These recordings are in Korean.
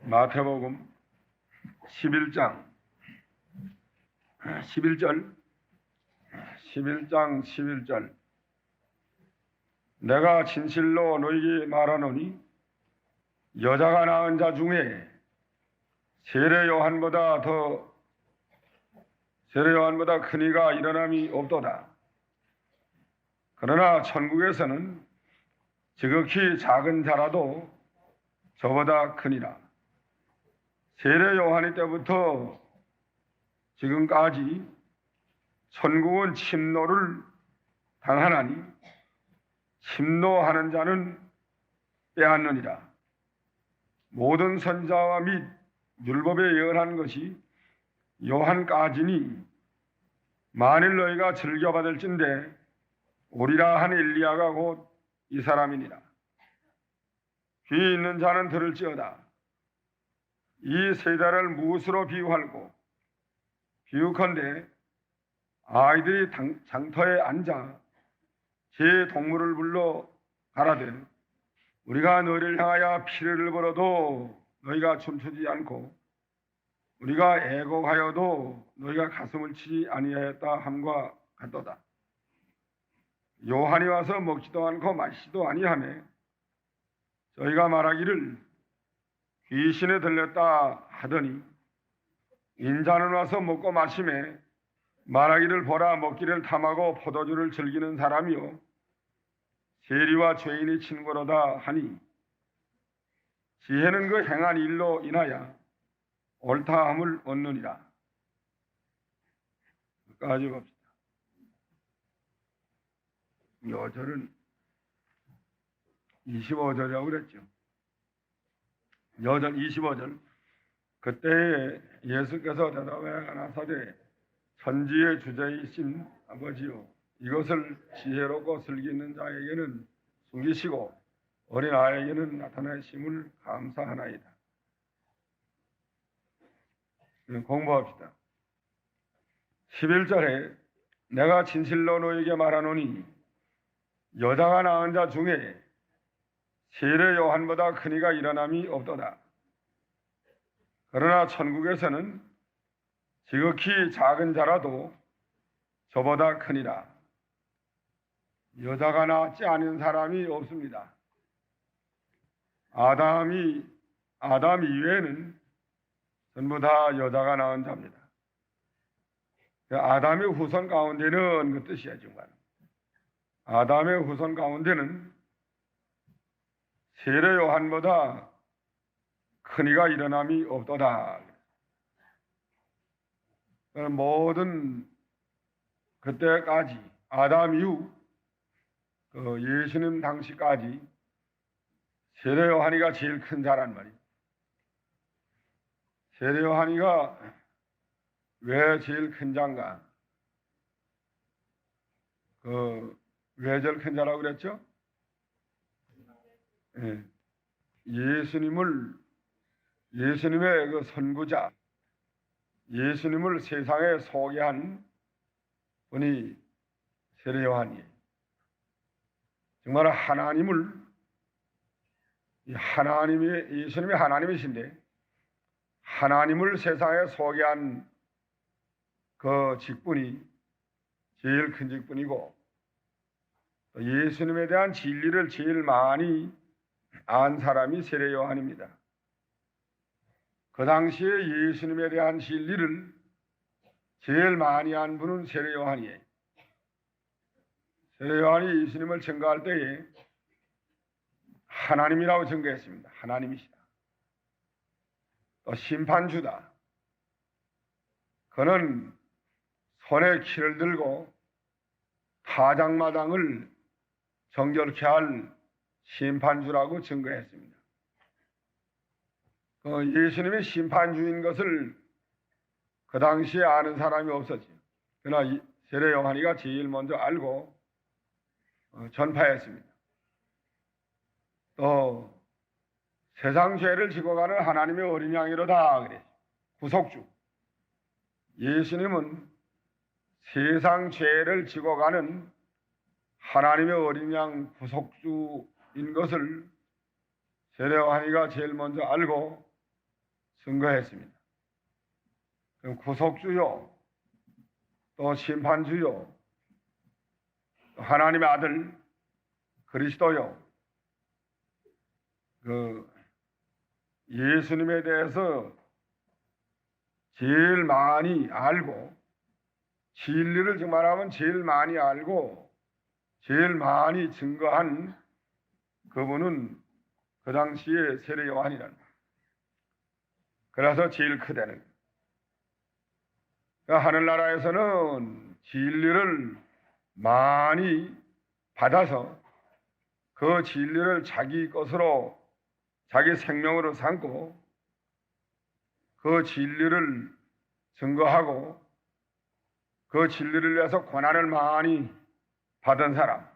마태복음 11장 11절 11절 내가 진실로 너희에게 말하노니 여자가 낳은 자 중에 세례 요한보다 큰 이가 일어남이 없도다. 그러나 천국에서는 지극히 작은 자라도 저보다 크니라. 세례 요한 때부터 지금까지 천국은 침노를 당하나니 침노하는 자는 빼앗느니라. 모든 선자와 및 율법에 예언한 것이 요한까지니 만일 너희가 즐겨받을진대 오리라 한 엘리야가 곧 이 사람이니라. 귀 있는 자는 들을지어다. 이 세대를 무엇으로 비유할고 비유컨대 아이들이 장터에 앉아 제 동물을 불러 가라되 우리가 너희를 향하여 피를 벌어도 너희가 춤추지 않고 우리가 애곡하여도 너희가 가슴을 치지 아니하였다 함과 같도다. 요한이 와서 먹지도 않고 마시지도 아니하며 저희가 말하기를 귀신에 들렸다 하더니 인자는 와서 먹고 마시며 말하기를 보라 먹기를 탐하고 포도주를 즐기는 사람이요 세리와 죄인의 친구로다 하니 지혜는 그 행한 일로 인하여 옳다함을 얻느니라. 여기까지 봅시다. 요절은 25절이라고 그랬죠. 여절 25절. 그때 예수께서 대답하여 가라사대 천지의 주제이신 아버지요 이것을 지혜롭고 슬기 있는 자에게는 숨기시고 어린 아이에게는 나타내심을 감사하나이다. 공부합시다. 11절에 내가 진실로 너에게 말하노니 여자가 낳은 자 중에 세례 요한보다 큰 이가 일어남이 없도다. 그러나 천국에서는 지극히 작은 자라도 저보다 크니라. 여자가 낳지 않은 사람이 없습니다. 아담 이외에는 전부 다 여자가 낳은 자입니다. 아담의 후손 가운데는 그 뜻이야 정말. 아담의 후손 가운데는 세례 요한보다 큰 이가 일어남이 없도다. 모든 그때까지 아담 이후 예수님 당시까지 세례 요한이가 제일 큰 자란 말이에요. 세례 요한이가 왜 제일 큰 자인가? 왜 제일 큰 자라고 그랬죠? 예. 예수님의 그 선구자, 예수님을 세상에 소개한 분이 세례 요한이에요. 정말 예수님이 하나님이신데 하나님을 세상에 소개한 그 직분이 제일 큰 직분이고 예수님에 대한 진리를 제일 많이 안 사람이 세례 요한입니다. 그 당시에 예수님에 대한 진리를 제일 많이 안 분은 세례 요한이에요. 세례 요한이 예수님을 증거할 때에 하나님이라고 증거했습니다. 하나님이시다. 또 심판주다. 그는 손에 키를 들고 타작마당을 정결케 할 심판주라고 증거했습니다. 예수님이 심판주인 것을 그 당시에 아는 사람이 없었죠. 그러나 세례 요한이가 제일 먼저 알고 전파했습니다. 또 세상 죄를 지고 가는 하나님의 어린 양이로다 그랬죠. 구속주. 예수님은 세상 죄를 지고 가는 하나님의 어린 양 구속주인 것을 세례 요한이가 제일 먼저 알고 증거했습니다. 구속주요, 또 심판주요, 또 하나님의 아들 그리스도요. 예수님에 대해서 제일 많이 알고, 진리를 정말하면 제일 많이 알고 제일 많이 증거한 그분은 그 당시에 세례 요한이라는 거예요. 그래서 제일 크다는 거예요. 그러니까 하늘나라에서는 진리를 많이 받아서 그 진리를 자기 것으로, 자기 생명으로 삼고 그 진리를 증거하고 그 진리를 위해서 고난을 많이 받은 사람,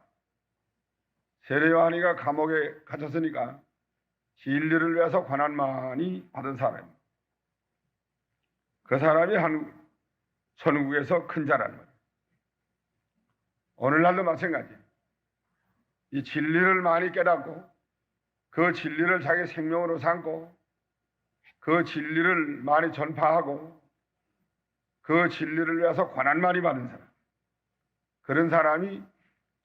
세례 요한이가 감옥에 갇혔으니까 진리를 위해서 고난 많이 받은 사람, 그 사람이 천국에서 큰 자라는 거예요. 오늘날도 마찬가지예요. 이 진리를 많이 깨닫고 그 진리를 자기 생명으로 삼고 그 진리를 많이 전파하고 그 진리를 위해서 고난 많이 받은 사람, 그런 사람이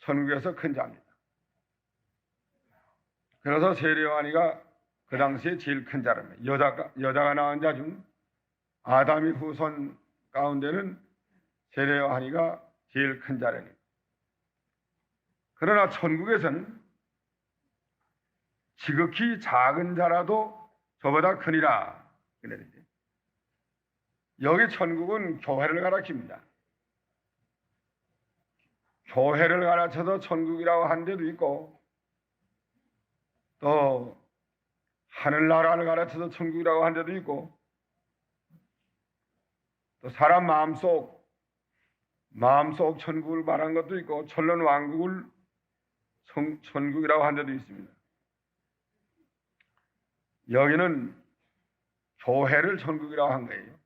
천국에서 큰 자입니다. 그래서 세례 요한이가 그 당시에 제일 큰 자랍니다. 여자가 낳은 자 중 아담의 후손 가운데는 세례 요한이가 제일 큰 자랍니다. 그러나 천국에서는 지극히 작은 자라도 저보다 크니라. 여기 천국은 교회를 가리킵니다. 교회를 가르쳐서 천국이라고 한 데도 있고, 또 하늘나라를 가르쳐서 천국이라고 한 데도 있고, 또 사람 마음속 천국을 말한 것도 있고, 천년 왕국을 천국이라고 한 데도 있습니다. 여기는 교회를 천국이라고 한 거예요.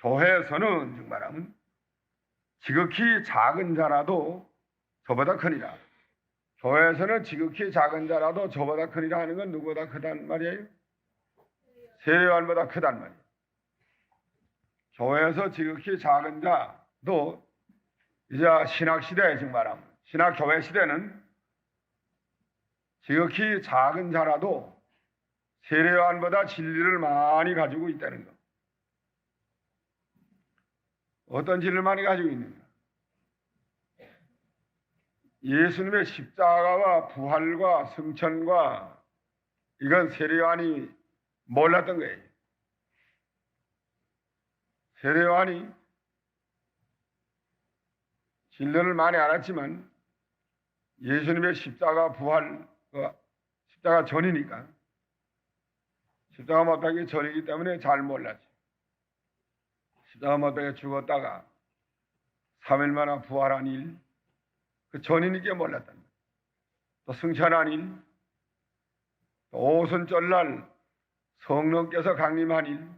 교회에서는 정말하면 지극히 작은 자라도 저보다 크니라. 교회에서는 지극히 작은 자라도 저보다 크니라 하는 건 누구보다 크단 말이에요? 세례 요한보다 크단 말이에요. 교회에서 지극히 작은 자도 이제 신학시대에 정말하면, 신학교회 시대는 지극히 작은 자라도 세례 요한보다 진리를 많이 가지고 있다는 것. 어떤 진리를 많이 가지고 있는가? 예수님의 십자가와 부활과 승천과, 이건 세례 요한이 몰랐던 거예요. 세례 요한이 진리를 많이 알았지만 예수님의 십자가 부활, 십자가 전이니까, 십자가 못 박기 전이기 때문에 잘 몰랐죠. 십자가 못 박혀 죽었다가 3일 만에 부활한 일, 그 전이니까 몰랐단 말이에요. 또 승천한 일, 또 오순절날 성령께서 강림한 일,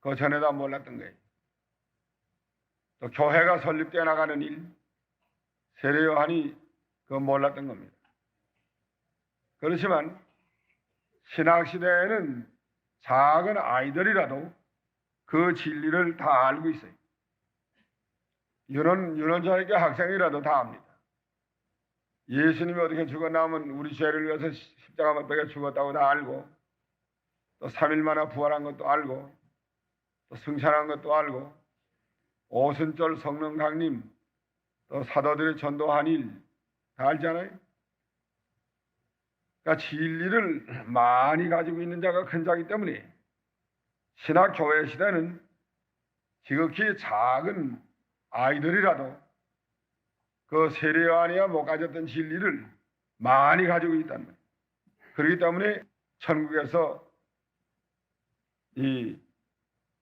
그 전에다 몰랐던 거예요. 또 교회가 설립되어 나가는 일, 세례 요한이 그거 몰랐던 겁니다. 그렇지만 신학시대에는 작은 아이들이라도 그 진리를 다 알고 있어요. 유년자에게 학생이라도 다 압니다. 예수님이 어떻게 죽었나면 우리 죄를 위해서 십자가 못 박혀 죽었다고 다 알고, 또 3일 만에 부활한 것도 알고, 또 승천한 것도 알고, 오순절 성령 강림, 또 사도들이 전도한 일 다 알잖아요. 그러니까 진리를 많이 가지고 있는 자가 큰 자이기 때문에 신학교회 시대는 지극히 작은 아이들이라도 그 세례 요한이야 못 가졌던 진리를 많이 가지고 있단 말이에요. 그렇기 때문에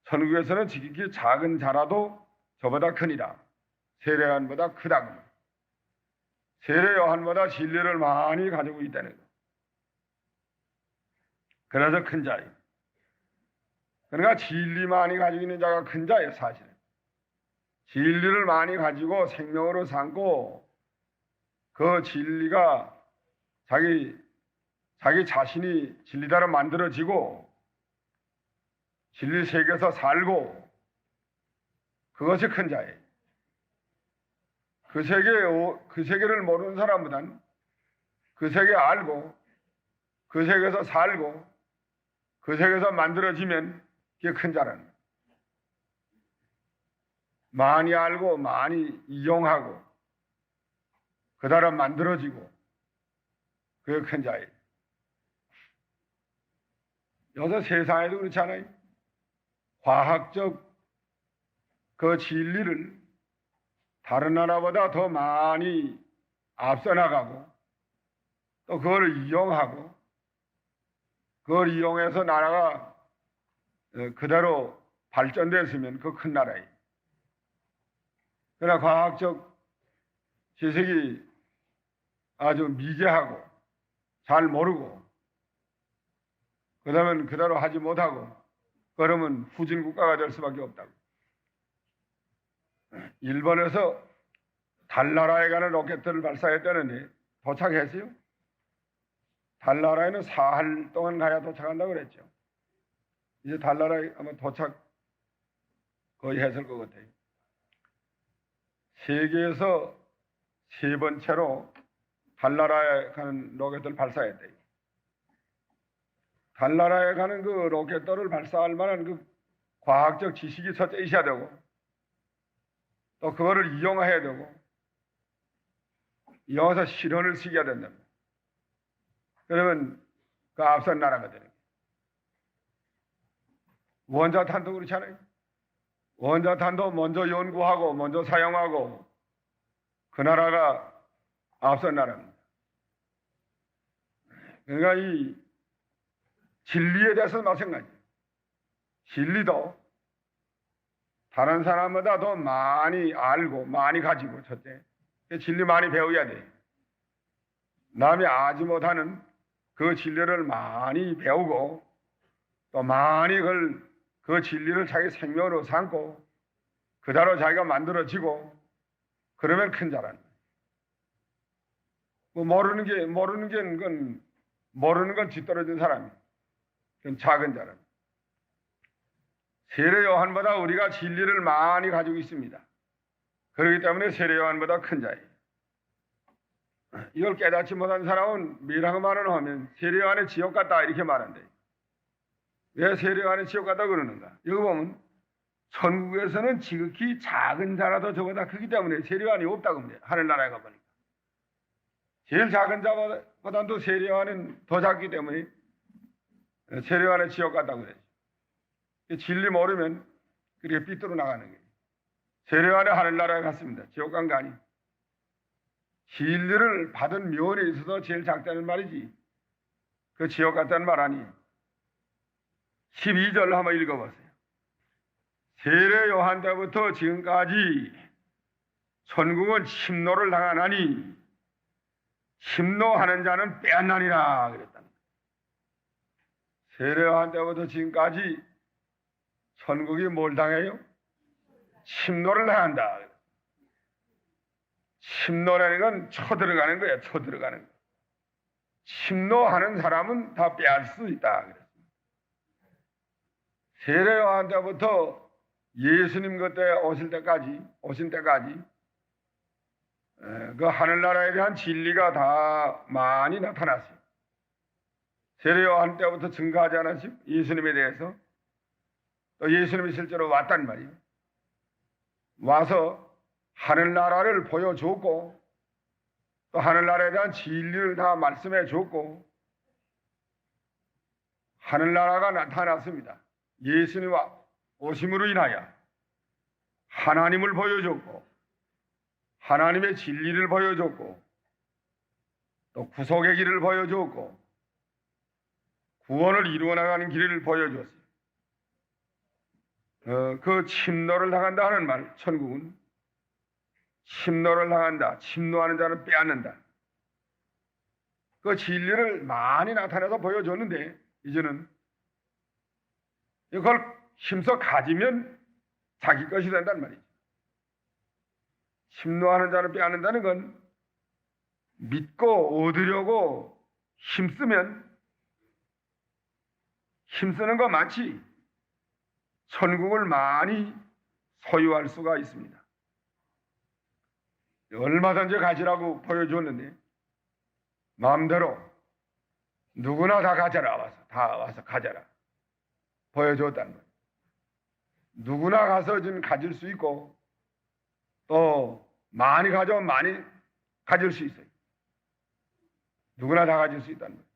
천국에서는 지극히 작은 자라도 저보다 크니라. 세례 요한보다 크다고. 세례 요한보다 진리를 많이 가지고 있다는 거. 그래서 큰 자예요. 그러니까 진리 많이 가지고 있는 자가 큰 자예요, 사실은. 진리를 많이 가지고 생명으로 삼고 그 진리가 자기 자신이 진리다로 만들어지고 진리 세계에서 살고 그것이 큰 자예요. 그 세계를 모르는 사람보단 그 세계 알고 그 세계에서 살고 그 세계에서 만들어지면 그게 큰 자라는 거예요. 많이 알고 많이 이용하고 그 나라 만들어지고 그게 큰 자예요. 요새 세상에도 그렇잖아요. 과학적 그 진리를 다른 나라보다 더 많이 앞서 나가고 또 그걸 이용하고 그걸 이용해서 나라가 그대로 발전됐으면 그 큰 나라예요. 그러나 과학적 지식이 아주 미개하고 잘 모르고 그러면 그대로 하지 못하고 그러면 후진 국가가 될 수밖에 없다고. 일본에서 달나라에 가는 로켓을 발사했다는데 도착했어요? 달나라에는 사흘 동안 가야 도착한다고 그랬죠. 이제 달나라에 아마 도착 거의 했을 것 같아요. 세계에서 세 번째로 달나라에 가는 로켓을 발사했대요. 달나라에 가는 그 로켓들을 발사할 만한 그 과학적 지식이 첫째 있어야 되고 또 그거를 이용해야 되고 이용해서 실현을 시켜야 된답니다. 그러면 그 앞선 나라가 되는 거예요. 원자탄도 그렇잖아요. 원자탄도 먼저 연구하고 먼저 사용하고 그 나라가 앞선 나라입니다. 그러니까 이 진리에 대해서 마찬가지예요. 진리도 다른 사람보다 더 많이 알고 많이 가지고 첫째 진리 많이 배워야 돼요. 남이 알지 못하는 그 진리를 많이 배우고 또 많이 그 진리를 자기 생명으로 삼고 그대로 자기가 만들어지고 그러면 큰 자라는 거예요. 뭐 모르는 건 뒤떨어진 사람이에요. 그건 작은 자라는 거예요. 세례 요한보다 우리가 진리를 많이 가지고 있습니다. 그렇기 때문에 세례 요한보다 큰 자예요. 이걸 깨닫지 못한 사람은 뭐라고 말을 하면 세례 요한의 지옥 같다 이렇게 말한대요. 왜 세례 요한의 지옥 같다 그러는가? 여기 보면 천국에서는 지극히 작은 자라도 저보다 크기 때문에 세례 요한이 없다고 합니다. 하늘나라에 가보니까. 제일 작은 자보다도 세례 요한은 더 작기 때문에 세례 요한의 지옥 같다고 그래요. 진리 모르면 그렇게 삐뚤어 나가는 거예요. 세례 요한의 하늘나라에 갔습니다. 지옥 간 거 아니에요. 진리를 받은 면에 있어서 제일 작다는 말이지 그 지옥 같다는 말 아니에요. 12절 한번 읽어보세요. 세례 요한 때부터 지금까지 천국은 침노를 당하나니 침노하는 자는 빼앗나니라 그랬다. 세례 요한 때부터 지금까지 천국이 뭘 당해요? 침노를 당한다. 침노라는 건 쳐들어가는 거예요. 쳐들어가는 거. 침노하는 사람은 다 빼앗을 수 있다. 세례 요한 때부터 예수님 그때 오신 때까지 그 하늘나라에 대한 진리가 다 많이 나타났어요. 세례 요한 때부터 증거하지 않았어요? 예수님에 대해서. 또 예수님이 실제로 왔단 말이에요. 와서 하늘나라를 보여줬고 또 하늘나라에 대한 진리를 다 말씀해 줬고 하늘나라가 나타났습니다. 예수님 오심으로 인하여 하나님을 보여줬고 하나님의 진리를 보여줬고 또 구속의 길을 보여줬고 구원을 이루어 나가는 길을 보여줬어요. 그 침노를 당한다 하는 말, 천국은 침노를 당한다. 침노하는 자는 빼앗는다. 그 진리를 많이 나타내서 보여줬는데 이제는 이걸 힘써 가지면 자기 것이 된단 말이죠. 침노하는 자는 빼앗는다는 건 믿고 얻으려고 힘쓰면 힘쓰는 거 많지. 천국을 많이 소유할 수가 있습니다. 얼마든지 가지라고 보여줬는데 마음대로 누구나 다 가져라, 다 와서 가져라 보여줬단 말이에요. 누구나 가서 좀 가질 수 있고 또 많이 가져오면 많이 가질 수 있어요. 누구나 다 가질 수 있다는 거예요.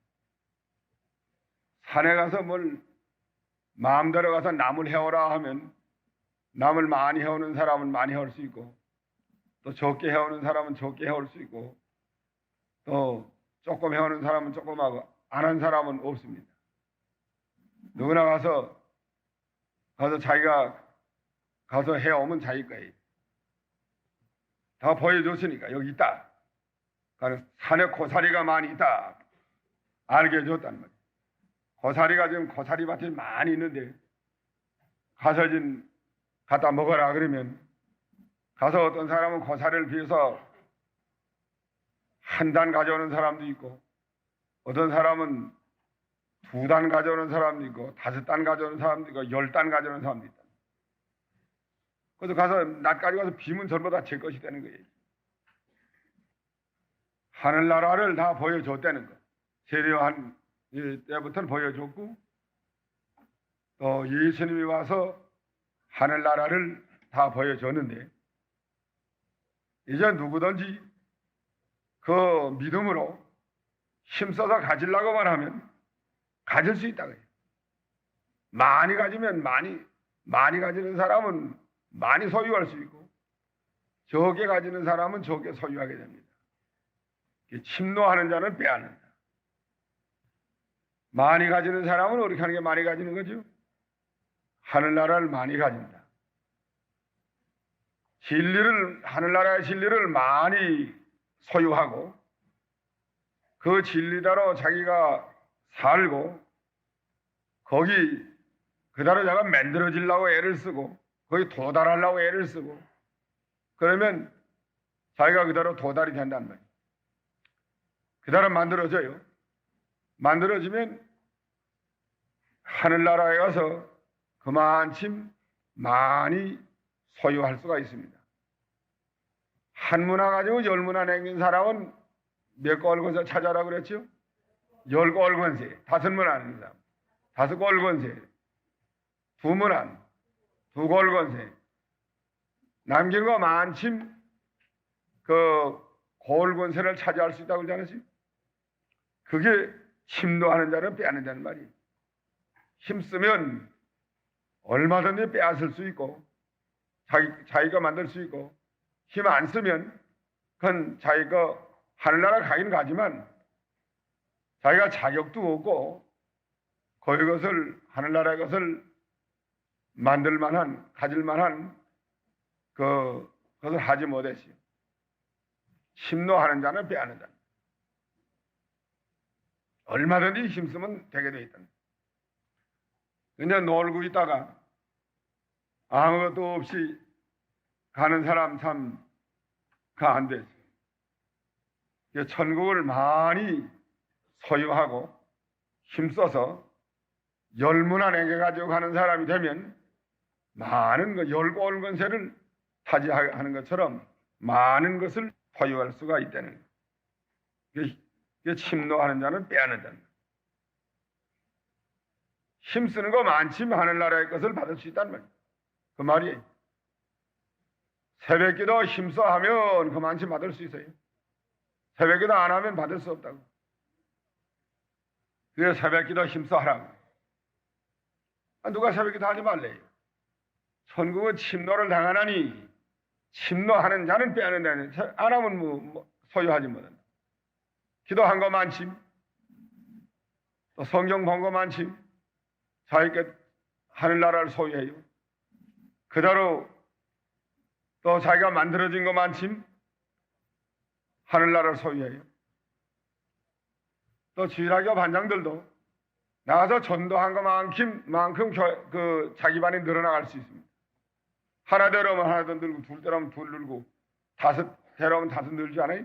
산에 가서 뭘 마음대로 가서 나물 해오라 하면 나물 많이 해오는 사람은 많이 해올 수 있고 또 적게 해오는 사람은 적게 해올 수 있고 또 조금 해오는 사람은 조금 하고 안 한 사람은 없습니다. 누구나 가서 자기가 가서 해오면 자기 거예요. 다 보여줬으니까 여기 있다. 산에 고사리가 많이 있다. 알게 해줬단 말이에요. 고사리가 지금 고사리밭이 많이 있는데 가서 좀 갖다 먹어라 그러면 가서 어떤 사람은 고사리를 비워서 한 단 가져오는 사람도 있고 어떤 사람은 2단 가져오는 사람도 있고 5단 가져오는 사람도 있고 10단 가져오는 사람도 있다. 그래서 가서 낫까지 가서 비면 전부 다 제 것이 되는 거예요. 하늘나라를 다 보여줬다는 거. 세례요한 때부터는 보여줬고 또 예수님이 와서 하늘나라를 다 보여줬는데 이제 누구든지 그 믿음으로 힘써서 가지려고만 하면 가질 수 있다고 해요. 많이 가지면 많이 가지는 사람은 많이 소유할 수 있고 적게 가지는 사람은 적게 소유하게 됩니다. 침노하는 자는 빼앗는다. 많이 가지는 사람은 어떻게 하는 게 많이 가지는 거죠? 하늘나라를 많이 가진다. 하늘나라의 진리를 많이 소유하고 그 진리대로 자기가 살고 거기 그대로 자가 만들어지려고 애를 쓰고 거기 도달하려고 애를 쓰고 그러면 자기가 그대로 도달이 된단 말이에요. 그대로 만들어져요. 만들어지면 하늘나라에 가서 그만큼 많이 소유할 수가 있습니다. 한 문화 가지고 10문화 남긴 사람은 몇 골권세 찾아라 그랬죠? 10골권세, 5문화 남긴 사람, 5골권세, 2문화, 2골권세 남긴 거 많침 그 골권세를 차지할 수 있다고 그러지 않았어요? 그게 침노하는 자는 빼앗는다는 말이에요. 힘쓰면 얼마든지 빼앗을 수 있고 자기가 만들 수 있고 힘 안 쓰면 그건 자기가 하늘나라 가긴 가지만 자기가 자격도 없고 거기 것을 하늘나라의 것을 만들 만한 가질 만한 그것을 하지 못했어요. 침노하는 자는 빼앗는다. 얼마든지 힘쓰면 되게 돼 있다. 근데 놀고 있다가 아무것도 없이 가는 사람 참 안 되지. 천국을 많이 소유하고 힘써서 10문화 남겨가지고 가는 사람이 되면 많은 10골권세를 차지하는 것처럼 많은 것을 소유할 수가 있다는 거예요. 침노하는 자는 빼앗는다는 거예요. 힘쓰는 거 많지만 하늘나라의 것을 받을 수 있다는 말이에요. 그 말이에요. 새벽기도 힘써 하면 그만큼 받을 수 있어요. 새벽기도 안 하면 받을 수 없다고. 그래서 새벽기도 힘써 하라고. 누가 새벽기도 하지 말래요. 천국은 침노를 당하나니 침노하는 자는 빼앗는다는. 안 하면 소유하지 못한다. 기도한 거 많지. 또 성경 본 거 많지. 자기가 하늘나라를 소유해요. 그대로 또 자기가 만들어진 것 많지. 하늘나라를 소유해요. 또 주일학교 반장들도 나가서 전도한 것만큼 그 자기 반이 늘어나갈 수 있습니다. 하나 데려오면 하나 더 늘고 둘 데려오면 둘 늘고 5 데려오면 5 늘지 않아요?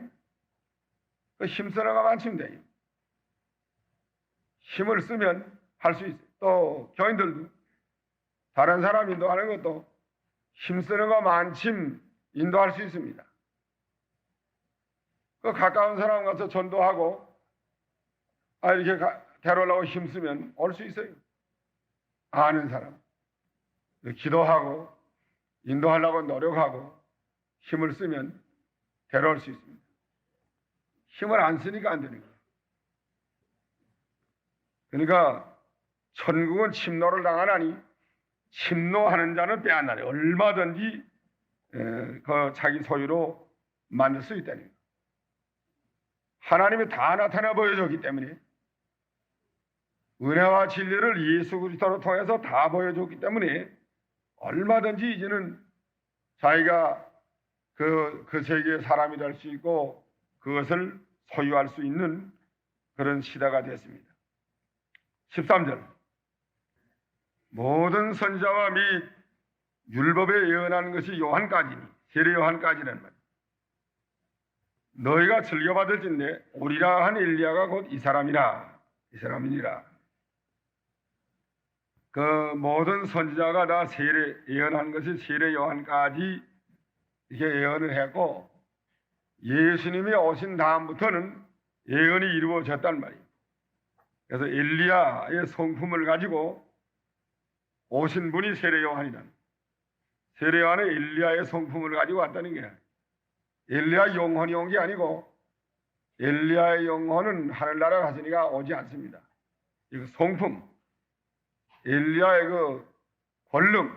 그 힘쓰는 것만 치면 돼요. 힘을 쓰면 할 수 있어요. 또 교인들도 다른 사람 인도하는 것도 힘쓰는 거 만큼 인도할 수 있습니다. 그 가까운 사람 가서 전도하고 이렇게 데려오려고 힘쓰면 올 수 있어요. 아는 사람. 기도하고 인도하려고 노력하고 힘을 쓰면 데려올 수 있습니다. 힘을 안 쓰니까 안 되는 거예요. 그러니까 천국은 침노를 당하나니 침노하는 자는 빼앗나니 얼마든지 그 자기 소유로 만들 수 있다는 거예요. 하나님이 다 나타나 보여줬기 때문에 은혜와 진리를 예수 그리스도를 통해서 다 보여줬기 때문에 얼마든지 이제는 자기가 그 세계의 사람이 될 수 있고 그것을 소유할 수 있는 그런 시대가 됐습니다. 13절 모든 선지자와 및 율법에 예언한 것이 요한까지니 세례 요한까지는 말이야. 너희가 즐겨받을진대 오리라 한 엘리야가 곧 이 사람이라 이 사람이니라. 그 모든 선지자가 다 세례 예언한 것이 세례 요한까지 이렇게 예언을 했고 예수님이 오신 다음부터는 예언이 이루어졌단 말이에요. 그래서 엘리야의 성품을 가지고 오신 분이 세례 요한이다. 세례 요한은 엘리야의 성품을 가지고 왔다는 거야. 엘리야 영혼이 온 게 아니고 엘리야의 영혼은 하늘나라 가시니까 오지 않습니다. 이거 성품, 엘리야의 그 권능,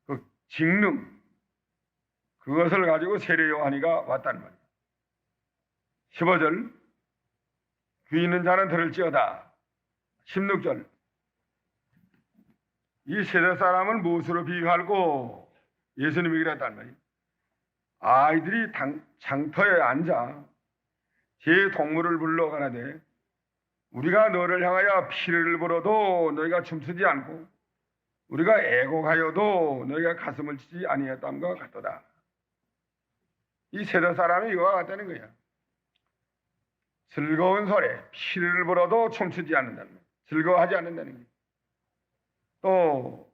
그 직능, 그것을 가지고 세례 요한이가 왔단 말이에요. 15절 귀 있는 자는 들을지어다. 16절 이 세대 사람을 무엇으로 비유할고 예수님이 그랬단 말이에요. 아이들이 장터에 앉아 제 동물을 불러 가라되 우리가 너를 향하여 피를 불어도 너희가 춤추지 않고 우리가 애곡하여도 너희가 가슴을 치지 아니했다함과 같도다. 이 세대 사람이 이와 같다는 거야. 즐거운 소리, 피를 불어도 춤추지 않는다는 거야. 즐거워하지 않는다는 거야. 또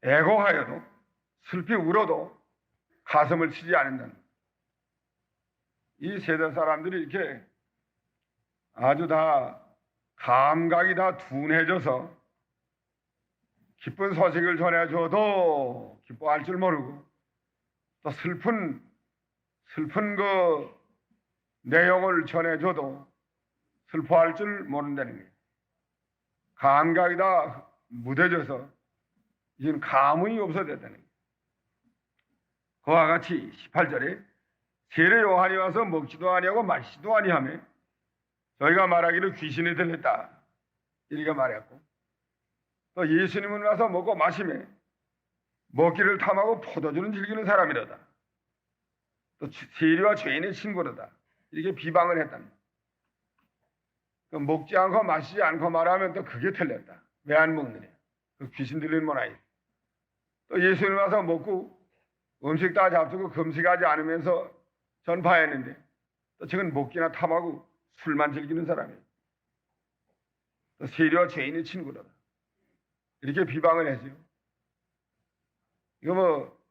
애곡하여도 슬피 울어도 가슴을 치지 않는다는 거야. 이 세대 사람들이 이렇게 아주 다 감각이 다 둔해져서 기쁜 소식을 전해줘도 기뻐할 줄 모르고 또 슬픈 그 내용을 전해줘도 슬퍼할 줄 모른다는 거예요. 감각이 다 무뎌져서 이제는 감흥이 없어졌다는 거예요. 그와 같이 18절에 세례 요한이 와서 먹지도 아니하고 마시지도 아니하며 저희가 말하기를 귀신이 들렸다 이렇게 말했고 또 예수님은 와서 먹고 마시며 먹기를 탐하고 포도주는 즐기는 사람이로다. 또 세리와 죄인의 친구로다. 이렇게 비방을 했답니다. 먹지 않고 마시지 않고 말하면 또 그게 틀렸다. 왜 안 먹느냐. 그 귀신 들리는 모양이에요. 또 예수님 와서 먹고 음식 다 잡수고 금식하지 않으면서 전파했는데 또 지금 먹기나 탐하고 술만 즐기는 사람이에요. 또 세리와 죄인의 친구로다. 이렇게 비방을 했어요. 이거 뭐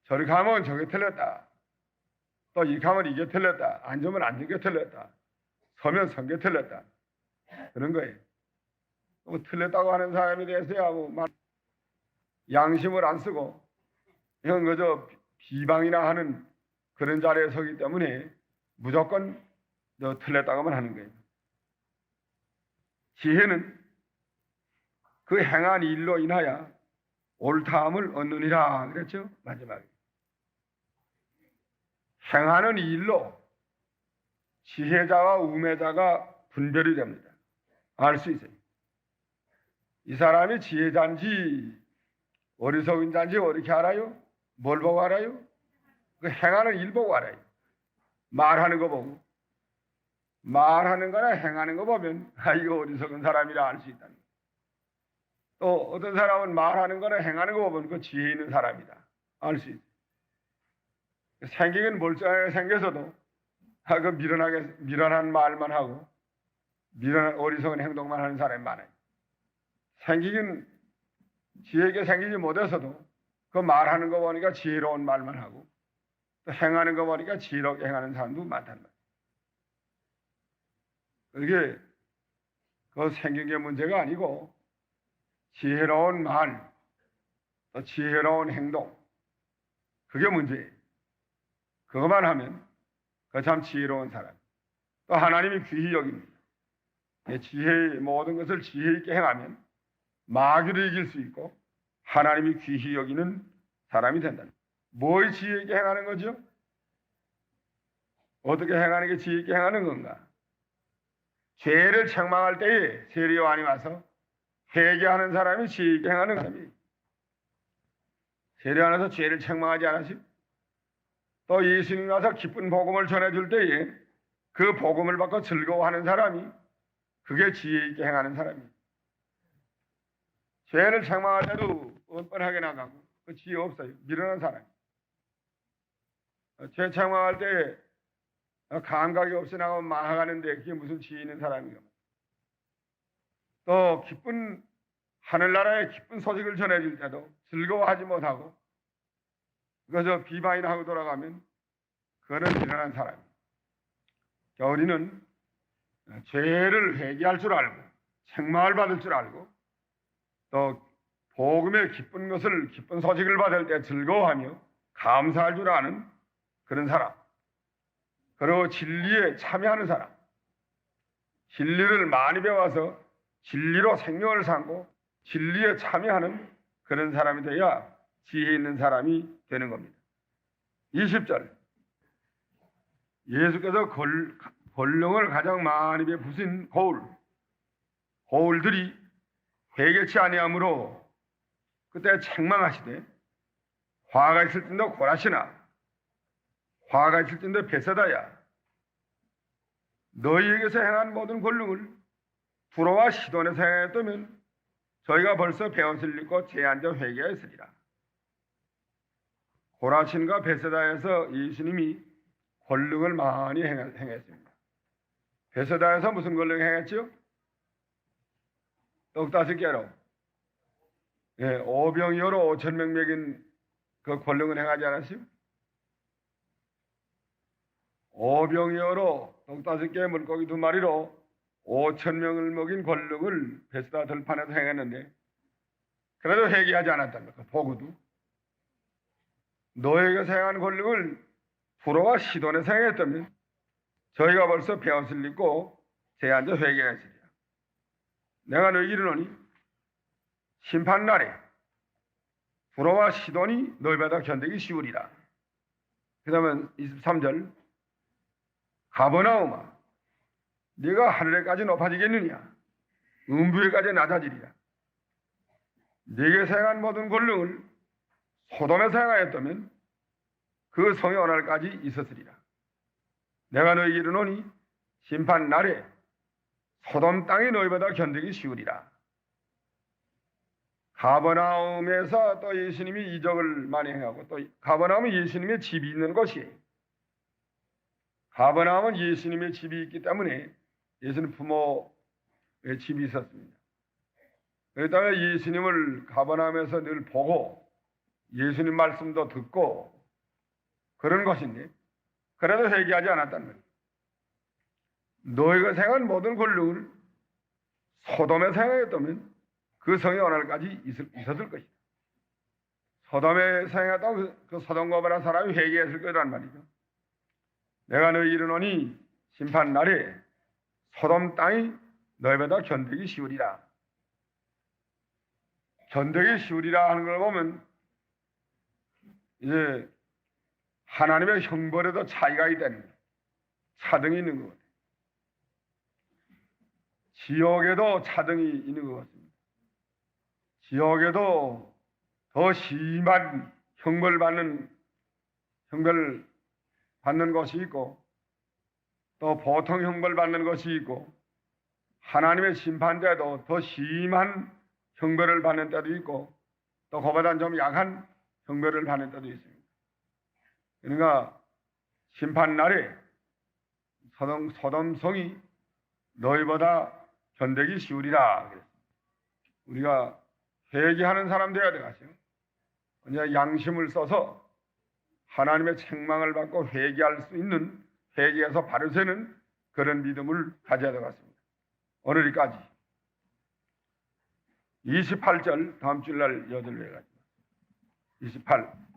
저리 가면 저게 틀렸다. 또 이렇게 하면 이게 틀렸다. 앉으면 앉은 게 틀렸다. 서면 선 게 틀렸다. 그런 거예요. 뭐 틀렸다고 하는 사람에 대해서야 뭐 양심을 안 쓰고 이건 그저 비방이나 하는 그런 자리에 서기 때문에 무조건 틀렸다고만 하는 거예요. 지혜는 그 행한 일로 인하여 옳다함을 얻느니라 그랬죠. 마지막에 행하는 일로 지혜자와 우매자가 분별이 됩니다. 알 수 있어요. 이 사람이 지혜자인지 어리석은 자인지 어떻게 알아요? 뭘 보고 알아요? 그 행하는 일 보고 알아요. 말하는 거 보고. 말하는 거나 행하는 거 보면 이거 어리석은 사람이라 알 수 있다는 거예요. 또 어떤 사람은 말하는 거나 행하는 거 보면 그 지혜 있는 사람이다. 알 수 있어요. 생기긴 멀쩡하게 생겨서도 그 미련한 말만 하고 미련한 어리석은 행동만 하는 사람이 많아요. 생기긴 지혜가 생기지 못해서도 그 말하는 거 보니까 지혜로운 말만 하고 또 행하는 거 보니까 지혜롭게 행하는 사람도 많단 말이에요. 그게 그 생긴 게 문제가 아니고 지혜로운 말, 또 지혜로운 행동, 그게 문제예요. 그것만 하면 그 참 지혜로운 사람. 또 하나님이 귀히 여깁니다. 지혜의 모든 것을 지혜 있게 행하면 마귀를 이길 수 있고 하나님이 귀히 여기는 사람이 된다. 뭘 지혜 있게 행하는 거죠? 어떻게 행하는 게 지혜 있게 행하는 건가? 죄를 책망할 때에 세례 요한이 와서 회개하는 사람이 지혜 있게 행하는 사람이. 세례 요한에서 죄를 책망하지 않았어요? 또 예수님이 와서 기쁜 복음을 전해줄 때에 그 복음을 받고 즐거워하는 사람이 그게 지혜 있게 행하는 사람이에요. 죄를 책망할 때도 뻔뻔하게 나가고 그 지혜 없어요. 미련한 사람. 죄 책망할 때 감각이 없이 나가면 망하는데 그게 무슨 지혜 있는 사람이에요. 또 기쁜 하늘나라의 기쁜 소식을 전해줄 때도 즐거워하지 못하고 그저 비방이나 하고 돌아가면 그거는 미련한 사람이에요. 우리는 죄를 회개할 줄 알고 책망을 받을 줄 알고 또 복음의 기쁜 것을 기쁜 소식을 받을 때 즐거워하며 감사할 줄 아는 그런 사람, 그리고 진리에 참여하는 사람, 진리를 많이 배워서 진리로 생명을 삼고 진리에 참여하는 그런 사람이 돼야 지혜 있는 사람이 되는 겁니다. 20절 예수께서 권능을 가장 많이 베푸신 고울들이 회개치 아니하므로 그때 책망하시되 화가 있을 땐도 고라시나 화가 있을 땐도 베세다야 너희에게서 행한 모든 권능을 두로와 시돈에서 행하였다면 저희가 벌써 배옷을 입고 제한저 회개하였으리라. 고라신과 베세다에서 예수님이 권능을 많이 행했습니다. 베세다에서 무슨 권능을 행했죠? 떡 5개로 오병이어로 5,000명 먹인 그 권능을 행하지 않았어요? 오병이어로 떡 5개 물고기 2마리로 5,000명을 먹인 권능을 베스다 들판에서 행했는데 그래도 회개하지 않았답니다. 보고도 너에게서 행한 권능을 두로와 시돈에서 행했다면 저희가 벌써 베옷을 입고 제한저 회개하였으리라. 내가 너희에게 이르노니 심판날에 두로와 시돈이 너희보다 견디기 쉬우리라. 그 다음에 23절 가버나움아 네가 하늘에까지 높아지겠느냐 음부에까지 낮아지리라. 네게 행한 모든 권능을 소돔에서 행하였다면 그 성의 오늘까지 있었으리라. 내가 너희에게 이르노니 심판날에 소돔 땅이 너희보다 견디기 쉬우리라. 가버나움에서 또 예수님이 이적을 많이 행하고 또 가버나움은 예수님의 집이 있는 곳이에요. 가버나움은 예수님의 집이 있기 때문에 예수님 부모의 집이 있었습니다. 그렇기 때문에 예수님을 가버나움에서 늘 보고 예수님 말씀도 듣고 그런 것인데 그래도 회개하지 않았다는 거예요. 너희가 행한 모든 권능을 소돔에 행하였다면 그 성이 오늘까지 있었을 것이다. 소돔에 행했다고 그 소돔과 고모라 사람이 회개했을 거란 말이죠. 내가 너희 이르노니 심판날에 소돔 땅이 너희보다 견디기 쉬우리라. 견디기 쉬우리라 하는 걸 보면 이제 하나님의 형벌에도 차이가 있다는 거예요. 차등이 있는 것 같아요. 지옥에도 차등이 있는 것 같습니다. 지옥에도 더 심한 형벌을 받는 것이 있고 또 보통 형벌 받는 것이 있고 하나님의 심판대도 더 심한 형벌을 받는 때도 있고 또 그보다 좀 약한 형벌을 받는 때도 있습니다. 그러니까 심판날에 소돔성이 너희보다 견디기 쉬우리라. 우리가 회개하는 사람 되어야 되겠어요. 그냥 양심을 써서 하나님의 책망을 받고 회개할 수 있는, 회개해서 바로 세는 그런 믿음을 가져야 되겠습니다. 오늘 여기까지. 28절 다음 주일날 8배 가지고 28